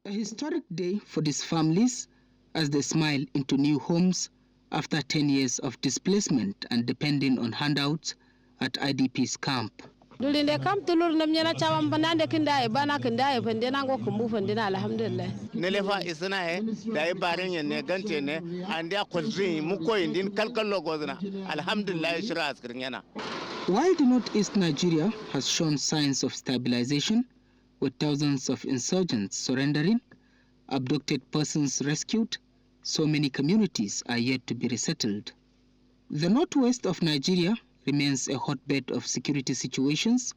A historic day for these families as they smile into new homes after 10 years of displacement and depending on handouts at IDP's camp. While the northeast Nigeria has shown signs of stabilization, with thousands of insurgents surrendering, abducted persons rescued, so many communities are yet to be resettled. The northwest of Nigeria remains a hotbed of security situations,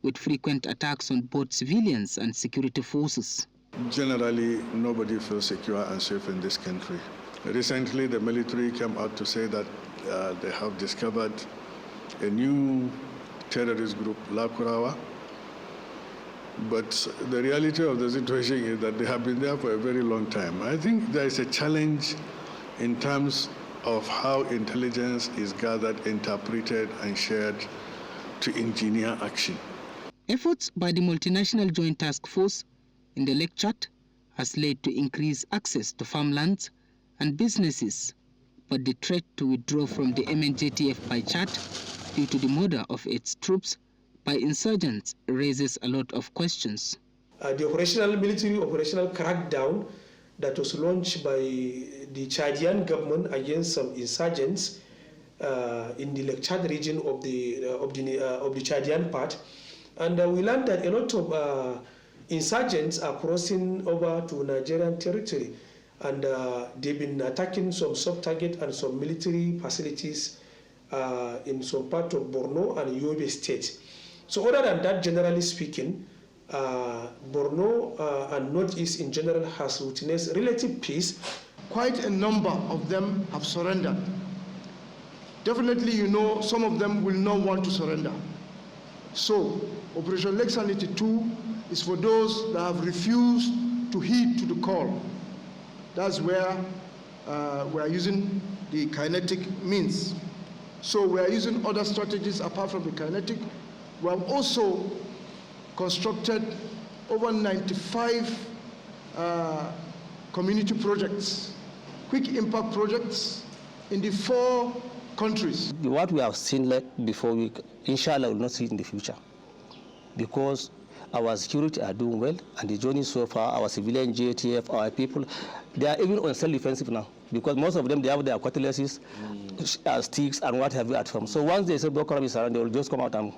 with frequent attacks on both civilians and security forces. Generally, nobody feels secure and safe in this country. Recently, the military came out to say that they have discovered a new terrorist group, Kirawa. But the reality of the situation is that they have been there for a very long time. I think there is a challenge in terms of how intelligence is gathered, interpreted, and shared to engineer action. Efforts by the multinational Joint Task Force in the Lake Chad has led to increased access to farmlands and businesses, but the threat to withdraw from the MNJTF by Chad due to the murder of its troops by insurgents raises a lot of questions. The military operational crackdown that was launched by the Chadian government against some insurgents in the Lake Chad region of the Chadian part, and we learned that a lot of insurgents are crossing over to Nigerian territory, and they've been attacking some sub-target and some military facilities in some part of Borno and Yobe state. So other than that, generally speaking, Borno and Northeast in general has witnessed relative peace. Quite a number of them have surrendered. Definitely, you know, some of them will not want to surrender. So Operation Lake Sanity 2 is for those that have refused to heed to the call. That's where we are using the kinetic means. So we are using other strategies apart from the kinetic. We have also constructed over 95 community projects, quick impact projects in the 4 countries. What we have seen before, we inshallah will not see it in the future, because our security are doing well, and the journey so far, our civilian JTF, our people, they are even on self-defensive now, because most of them, they have their cutlasses, sticks, and what have you at home. So once they say Boko Haram is around, they will just come out and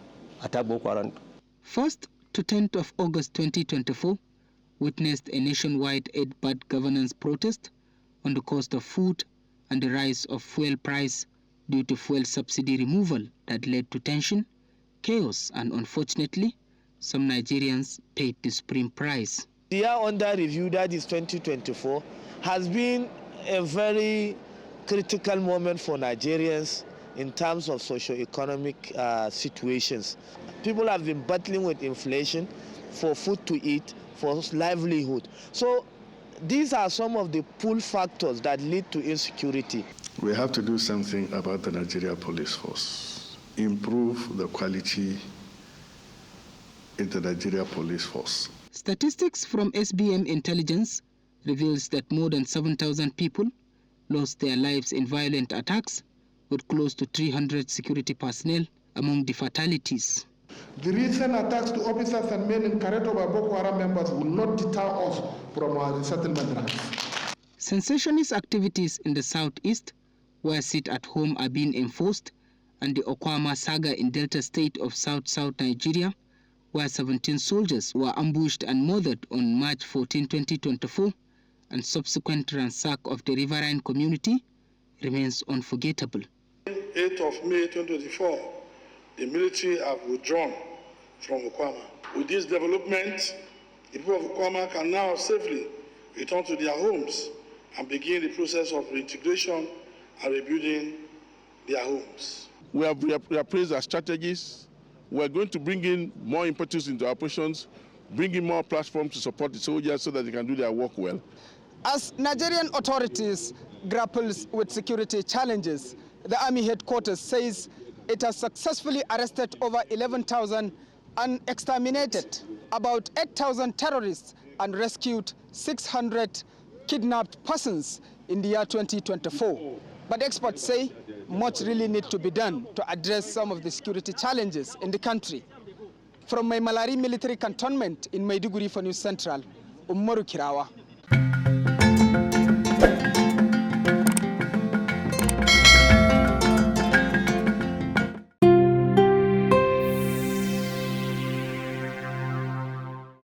attack Boko Haram. 1st to 10th of August 2024 witnessed a nationwide aid bad governance protest on the cost of food and the rise of fuel price due to fuel subsidy removal that led to tension, chaos, and unfortunately, some Nigerians paid the supreme price. The year under review, that is 2024, has been a very critical moment for Nigerians in terms of socio-economic situations. People have been battling with inflation for food to eat, for livelihood. So these are some of the pull factors that lead to insecurity. We have to do something about the Nigeria police force, improve the quality in the Nigeria police force. Statistics from SBM Intelligence reveals that more than 7,000 people lost their lives in violent attacks, with close to 300 security personnel among the fatalities. The recent attacks to officers and men in Kareto by Boko Haram members will not deter us from our resettlement drives. Sensationist activities in the southeast, where sit-at-home are being enforced, and the Okwama saga in Delta State of South Nigeria, where 17 soldiers were ambushed and murdered on March 14, 2024, and subsequent ransack of the riverine community, remains unforgettable. 8th of May 2024, the military have withdrawn from Okwama. With this development, the people of Okwama can now safely return to their homes and begin the process of reintegration and rebuilding their homes. We have reappraised our strategies. We're going to bring in more impetus into our operations, bring in more platforms to support the soldiers so that they can do their work well. As Nigerian authorities grapples with security challenges, the Army headquarters says it has successfully arrested over 11,000 and exterminated about 8,000 terrorists and rescued 600 kidnapped persons in the year 2024. But experts say much really needs to be done to address some of the security challenges in the country. From my Malari military cantonment in Maiduguri for News Central, Umaru Kirawa.